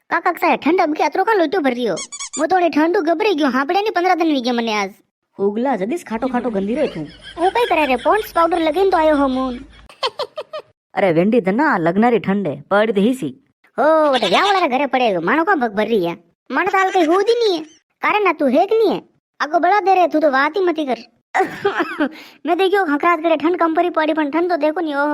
કાકા સાહેબ ઠંડા કે અતરો કા લોટો ભર્યો હું તો ઠંડુ ગભરાઈ ગયો હાપડે ની 15 દિન વી ગયા મને આજ ઉગલા જદીશ ખાટો ખાટો ગંદી રહ્યો તું. હું કઈ કરે રે પોન્ડ્સ પાવડર લગાઈને તો આયો હો મૂન અરે વેંડી ધના લગનારી ઠંડે પડી હીસી. હો વટે વ્યાવાળા ઘરે પડે માણો કા ભગ ભરી યા મને તો હાલ કઈ હોદી નહીં હે કારણ ના તું હેક નહીં હે આગો બળા દે રે તું તો વાત ही मती कर मैं देखियो खखरात करे ठंड कम पड़ी पड़ी पण ठंड तो देखो नहीं ओ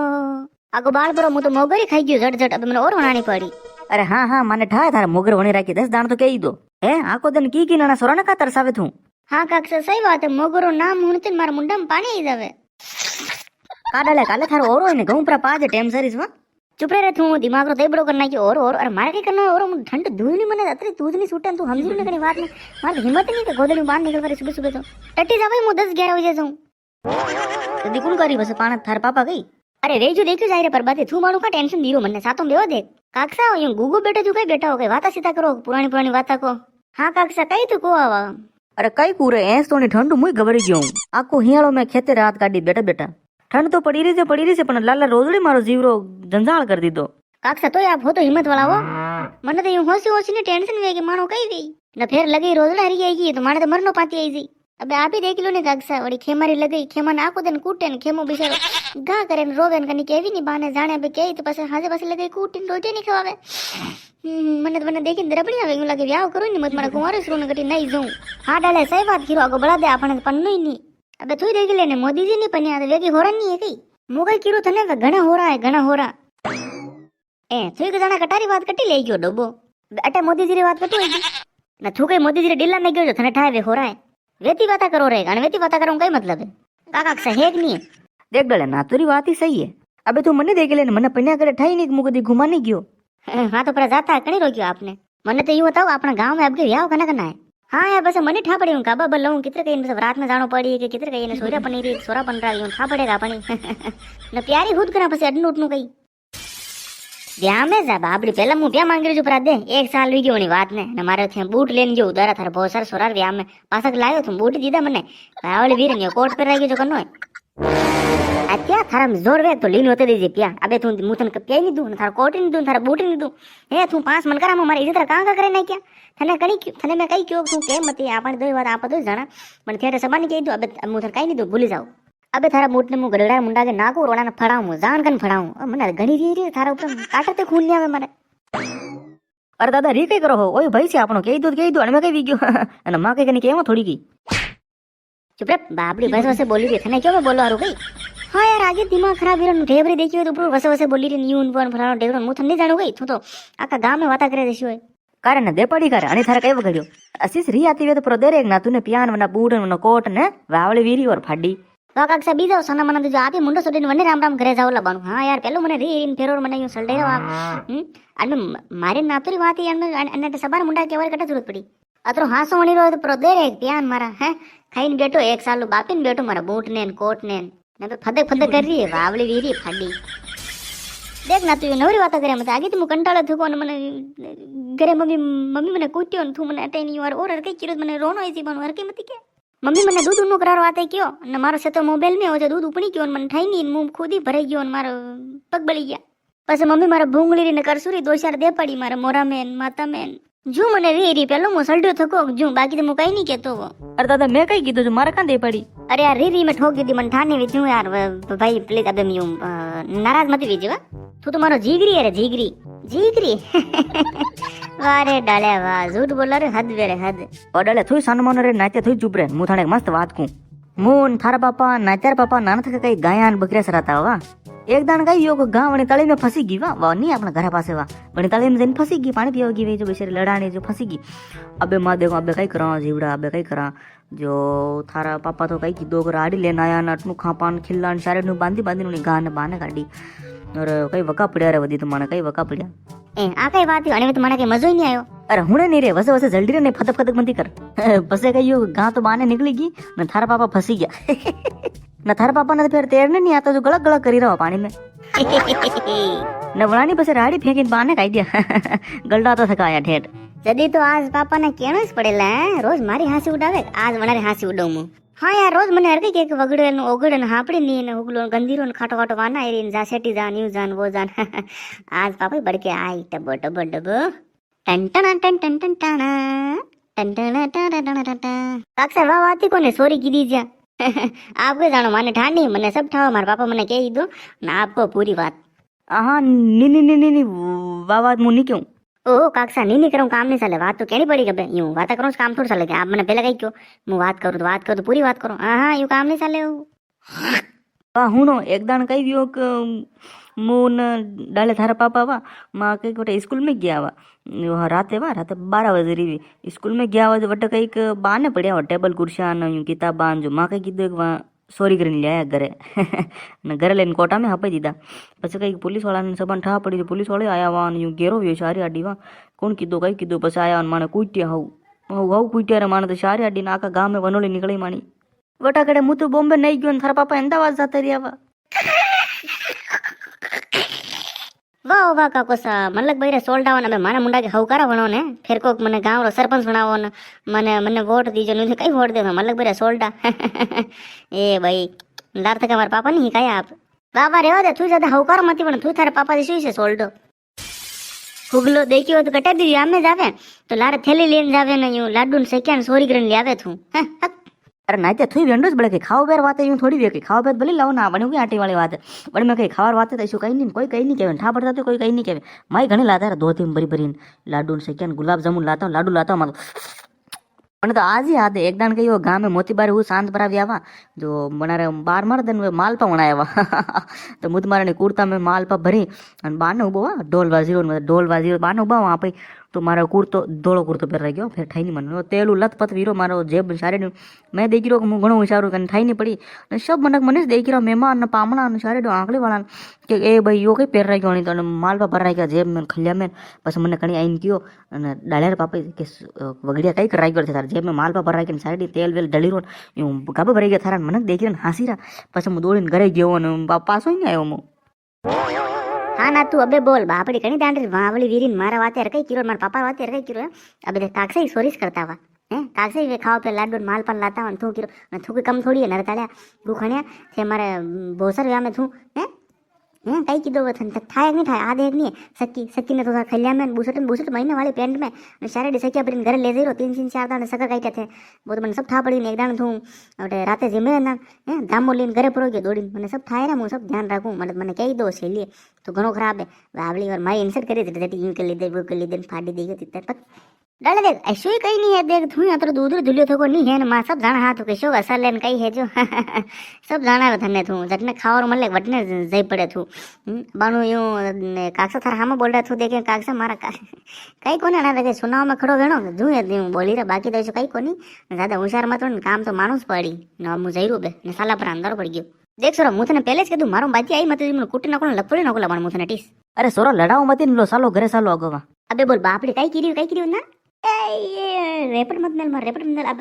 આગો બાળ ભરો હું તો મોગરી ખાઈ ગયો ઝટ હવે મને ઓર વણાણી પડી. અરે હા હા મને ઠાય તારા મોગર વણી રાખી 10 દાણ તો કહી દો. હે આખો દન કી નાના સોરાના કા તરસાવે તું. હા કાકા સહી વાત હે મોગરો નામ હુણતે મારા મુંડામાં પાણી આવી જાવે. કાડાલે કાલે થારો ઓરો ને ઘઉં પર પાજે ટેમ સરીસ વા. ચુપ રે તું દિમાગ રો તેબડો કર નાખ્યો ઓર અરે મારે કઈ કરનો ઓર ઠંડ ધૂળની મને અત્રે દૂધ ની છૂટે તું સમજી ને કરી વાત ને મારે હિંમત નહીં કે ગોદડી બહાર નીકળ કરે સુબે સુબે તો ટટી જાવે હું 10 11 વાગે જાઉં તો દીકુણ કરી બસ પાણા થાર પાપા ગઈ. અરે રેજો દેખ્યો જાય રે પરબાતે તું મારું કા ટેન્શન દીરો મને સાતો બેવો દે કાકસા હું ગુગુ બેટો તું કઈ બેઠા હો કઈ વાતા સીતા કરો પુરાણી વાતા કો. હા કાકસા કઈ તું કો આવા અરે કઈ કુરે એસ તો ઠંડુ મુય ગભરી ગયો હું. આખો હિયાળો મેં ખેતે રાત કાઢી બેટા બેટા. ઠંડ તો પડી રહી છે પણ લાલા રોજડી મારો જીવરો જંજાળ કરી દીધો. કાકસા તો આપ હો તો હિંમત વાળા હો મને તો यूं હોસી હોસી ને ટેન્શન વે કે માણો કઈ ગઈ ને ફેર લગી રોજડા હરી આવી ગઈ તો મારે તો મરનો પાતી આવી ગઈ. અબે આપી દેખ લો ને કાકસા વળી ખેમારી લગઈ ખેમા ને આખો દન કૂટે ને ખેમો બિચારો ઘા કરે ને રોવે ને કની કેવી ની બાને જાણે બે કે તો પછી હાજે પાસે લગઈ કૂટીને રોટે ની ખવાવે. મને દેખીને રબડી આવે એવું લાગે વ્યાવ કરું ને મત મારા કુંવારે શ્રો ને કટી નહીં જાઉં. હા ડાલે સહી વાત કીરો આગો બળા દે આપણે પન્નોય ની અબે તું દેખી લે ને મોદીજી ની પન્યા વેગી હોરા ની કઈ મોગઈ કીરો તને ઘણા હોરા હે ઘણા હોરા એ તું કે જાણે કટારી વાત કટી લઈ ગયો ડબ્બો અટે મોદીજી રી વાત કટુ આવી ના તું કઈ મોદીજી રી ડીલા ને ગયો તને ઠાય વે હોરા વેતી વાતા કરો રે અને વેતી વાતા કરો કઈ મતલબ હે કાકા સહેગ ની દેખ ડલે ના તુરી વાત ही सही है. अबे તું મને દેખી લે ને મને પન્યા કરે ઠાઈ ની મુકદી ઘુમા ની ગયો. હા તો પર જાતા કણી રોક્યો આપને મને તો यूं बताओ अपना गांव में अब के व्याव कना कना है. हाँ यार बस मने ठा पड़ी हूं काबा बल लऊं कितने कहीं बस रात में जानो पड़ी कि कितने कहीं ने सोरा पनीर सोरा बन रहा यूं ठा पड़ेगा अपनी न प्यारी खुद करा बस अडन उठनु कई व्याह में जा बाबड़ी पहला मु ब्याह मांग रही जो परा दे 1 साल वी गयो ની વાત ને ને મારે થે બૂટ લેન જો ઉધારા થાર બહુ સાર સોરાર વ્યાહ में પાસક લાયો તું બૂટ દીધા મને આવળે વીર ને કોટ પર આવી ગયો કનો અત્યા થારમ જોર વે તો લીન હોતે દીજે પ્યા અબે તું મુતન કપ્યા ની દઉં થાર કોટ ની દઉં થાર બૂટ ની દઉં હે તું 5 મન કરા મારી ઇજત કા કા કરે ના ક્યા થને કણી થને મે કઈ ક્યો તું કેમ મતી આપણ દોય વાત આપ દો જાણા પણ થેરે સબાની કહી દઉં અબે મુ થાર કઈ ની દઉં ભૂલી જાવ અબે થારા બૂટ ને મુ ગડડા મુંડા કે નાકો રોડા ને ફડાવું જાણ કન ફડાવું મને ઘણી રી થારા ઉપર કાટતે ખૂન ની આવે મારે. અરે દાદા રી કઈ કરો હો ઓય ભાઈ છે આપણો કહી દો અને મે કઈ વી ગયો અને માં કઈ કની કેમ થોડી ગઈ. चुप रे बाबड़ी बस वसे बोली रही थने क्यों मैं बोलो हारू गई. हाँ यार आगे दिमाग खराब हीरो ढेबरी देखियो तो पूरा वसे बोली रही यूं पण फलानो ढेबरो मु थने जाणू गई तू तो आका गांव में वाता करे देशो कारण दे पड़ी करे आणि थारा कई वगड़ियो असीस री आती वे तो प्रो देरे ना तूने पियान वना बूट वना कोट ने वावली वीरी और फाडी तो काका बीजा सना मन जो आपे मुंडो सोडीने वने राम राम करे जाव लबाणु. हाँ यार पेलो મને રીન ફેરોર મને યું સલડેરો અને મારે નાતુરી વાતી અને સબાર મુંડા કેવર કટા જરૂરત પડી અતરો હાસો વણી રહ્યો તો પ્રો દેરે પ્યાન મારા હે ખાઈને બેઠો 1 સાલ બાપીને બેઠો મારા બૂટ ને કોટ ને ને ફદક ફદક કરી રહી વાવળી વીરી ફાડી દેખ ના તું નવરી વાતો કરે મત આગે તું કંટાળો થકો ને મને ઘરે મમ્મી મને કૂટ્યો ને તું મને અટેની વાર ઓર કઈ કીરો મને રોનો આઈ પણ હર કે મતી કે મમ્મી મને દૂધ નો કરારો આતે કયો અને મારો સે તો મોબાઈલ મે હોજે દૂધ ઉપણી ગયો ને મને ઠાઈ ની મું ખુદી ભરાઈ ગયો ને મારો પગ બળી ગયા પછી મમ્મી મારા ભૂંગળી ને કરસુરી દોશાર દે પડી મારા મોરા મેન માતા મેન જો મને રી પેલો મો સલડ્યો થકો જો બાકી તો મુ કઈ નહીં કેતો. અરે દાદા મેં કઈ કીધું જો મારે કાં દે પડી. અરે યાર રી મેં ઠોક દીધી મને ઠાને વિચું યાર ભાઈ પ્લીઝ અબે મ્યુ નારાજ મત વીજો તું તો મારો જીગરી અરે જીગરી વારે ડાલે વા ઝૂઠ બોલ રે હદ વેરે હદ ઓડલે થોઈ સન્માન રે નાતે થોઈ ચૂપ રે મુ થાણે મસ્ત વાત કું મૂન થારા પાપા નાત્યાર પાપા નાના થકે કઈ ગાયાન બકરે સરાતા વા એક દાણ ગઈ યો ગાં વણી તળી में फंसी गई वा नहीं अपना घर पासे वा वणी तળી में जन फंसी गई पानी पीवा गई जो बेचारी लड़ाने जो फंसी गई. अबे मां देखो अबे कई करा जीवड़ा अबे कई करा जो थारा पापा तो कई की दो गाड़ी लेना आया नटनु खापान खिल्लान सारे नु बांधी नु गान बाने काढी और कई वका पड्या रे वदी तो माने कई वका पड्या ए आ कई बात अने तो माने के मजो ही नहीं आयो. अरे हुणे नहीं रे वसे वसे जल्दी रे ने फदक फदक मती कर बसे कई गां तो बाने निकली गई न थारा पापा फंसी गया न थारा पापा ने फिर तैरने नहीं आता जो गलक गलक करी रहा पानी में नवलानी बस राड़ी फेंकी बाने काई दिया गलडा तो थकाया ठेठ जदी तो आज पापा ने केनो ज पड़ेला है रोज मारी हासी उडावे आज वनारे हासी उडाऊ मु. हाँ यार रोज મને હરકે કે વગડે ને ઓગડે ને હાપડી ની ને ઉગલો ગંદીરો ને ખાટો ખાટો વાના એરી ને જા સેટી જા ન્યુ જાન વો જાન आज पापा बड़के आई टब टब टब ટન ટન ટન ટન ટન ટન ટન ટન ટન ટન ટન ટન. કાકા વાહ વાતી કોને સોરી કીધી જ્યાં આપ કોઈ જાણો મને ઠાંડી મને સબ ઠાવો મારા પાપા મને કહી દો ને આપકો પૂરી વાત. હા ની વાહ વાત હું નહીં કહું. ઓહો કાકા નહીં કરું કામ નહીં ચાલે વાત તો કેની પડી કે ભાઈ હું વાત કરું કામ થોડું ચાલે કે આપ મને પહેલા કઈ કહો હું વાત કરું તો પૂરી વાત કરો. હા એવું કામ નહીં ચાલે એવું. હા હું નો એકદાણ કહી દો કે હું ને ડાલે થારા પાપા વા માં કંઈક વટે સ્કૂલ में ગયા વા રાતે 12 बजे रही स्कूल में ગયા वा वटे કંઈક બાને પડ્યા વા ટેબલ કુર્સિયા ને કિતાબાન જો માં કઈ કીધું કે સોરી કરીને લાયા ઘરે ને ઘરે લઈને કોટામાં આપી દીધા પછી કંઈક પોલીસ વાળાને સબાન ઠા પડી પોલીસ વાળા આયા વા ને ઘેરો વ્યો સારી આડી વા કોણ કીધું કઈ કીધું પછી આયા માણે કૂટ્યા હવ કૂટ્યા રે માણે તો સારી આડી ને આખા ગામે વનોળી નીકળી માણી વટા કડે હું તો બોમ્બે નહીં ગયો ને થારા પાપા અમદાવાદ જતા રહ્યા વા. વાહ વાહ કાકો સા મતલબ બૈરે સોલ્ડાવો ને મારા મુંડા કે હવકારા ભણો ને ફેર કોક મને ગામનો સરપંચ ભણાવો ને મને વોટ દીજો ને કઈ વોટ દેવો મતલબ બૈરે સોલ્ડા એ ભાઈ લાર થકા મારા પાપા ની કયા આપ બાબા રેવા દે તું જ્યાદા હવકારો મતી પણ તું તારા પાપા શું છે સોલ્ડો હુગલો દેખ્યો હોય તો કટાઈ દીધી આમે જ આવે તો લારે થેલી લઈને જાવે ને યું લાડુ ને શેક્યા ને સોરી કરીને લાવે તું. અરે નાતે થઈ વેન્ડો જ બળે કે ખાવ બેર વાત યું થોડી વે કે ખાવ બેર ભલે લાવો ના બને કે આટી વાળી વાત બળે મેં કઈ ખાવાર વાત તો શું કઈ નહીં કોઈ કઈ નહીં કહેવે ઠા પડતા તો કોઈ કઈ નહીં કહેવે માય ઘણી લાતા દો થી ભરીને લાડુ ને શેક્યા ગુલાબ જામુન લાતા લાડુ લાતા મારો મને તો આજે યાદ એકદાણ કયો ગામે મોતીબારી હું શાંત ભરાવી આવા જો મને બાર માર દન માલપા વણાવ્યા તો મુત મારાની કુર્તા મેં માલપા ભરી અને બારને ઉભો ઢોલ વાજીરો બારને ઉભા આપી તો મારો કુર્તો ધોળો કુર્તો પહેરાઈ ગયો ફેર ઠાઈ નહીં મને તેલું લથપથ વીરો મારો જેબ સારી મેં દેખી રહ્યો કે હું ઘણું હોશિયારું કરીને ઠાઈ નહીં પડી અને સબ મને જ દેખી રહ્યો મહેમાન ને પામણા અને સારી આંકડી વાળા કે એ ભાઈ યો કઈ પહેરાઈ ગયો તો માલપા ભરાઈ ગયા જેબ મેં ખલ્યા મેં પછી મને કણી આવીને ગયો અને ડાળિયાર પાપા કે વગડિયા કઈ કરાઈ ગયો છે તારે જેબ મેં માલપા ભરાઈ ગયા સારી તેલ વેલ ડળી રહ્યો હું ગાભા ભરાઈ ગયા થારા મને દેખી રહ્યો હાંસી રહ્યા પછી હું દોડીને ઘરે ગયો અને પાછો નહીં આવ્યો હું. હા ના તું અબે બોલ બાપડી કણી દાંડી વાવળી વીરીન મારા વાતે કઈ કિરો મારા પાપા વાતે કઈ કિરો અબે કાકસે સોરીસ કરતા વા હે કાકસે વે ખાવ પે લાડુ માલ પર લાતા वन તું કિરો ન તું કમ થોડી નર તાળ્યા ભૂખણ્યા છે મારે બોસર વ્યામે તું હે કઈ કીધું વથન થાય નહીં થાય આ દેખ નહીં સક્કી ને તો ખલ્યા में बूसट महीने वाली पेंट में सारे सकिया भरीने घरे ले जई 3-4 दाने सका काट्या थे वो तो મને सब था पड़ी ने एक दाने थू अटे राते जिमे ना हે ધામો લઈને ઘરે પરો ગયો દોડીને મને सब થાય ને હું सब ધ્યાન રાખું मतलब મને કહી દો છેલી તો ઘણો ખરાબ હે આવલી વાર મારી ઇન્સર્ટ કરી દીધી ટીમ કરી લીધી કરી લીધી ફાડી દી ગઈ તક डाले देख ऐसे ही कहीं नहीं है देख तू यहाँ तो दूध धुलियो थको नहीं है ना माँ सब जाना हाथ के शो असर लेन कई है जो सब जाना थने थू जटने खावर मले वटने जई पड़े थू बानु यूं काकसा थारा हम बोल रहा थू देखे काकसा मारा कई कोने ना लगे सुनाव में खड़ो गणो जू है बोली रे बाकी तो कई कोनी ज्यादा होशियार मत काम तो मानुस पड़ी न मु जईरो बे ने साला पर अंदर पड़ गयो देख सोरा मुथने पहले જ કીધું મારો બાજી આવી મત મને કુટી નાખો લપડી નાખો લાવણ મુથને ટીસ અરે સોરા લડાવ મતી લો સાલો ઘરે સાલો આગવા અબે બોલ બાપડી કઈ કર્યું ના એ રેપડ મત મેલ માર રેપડ મત અબ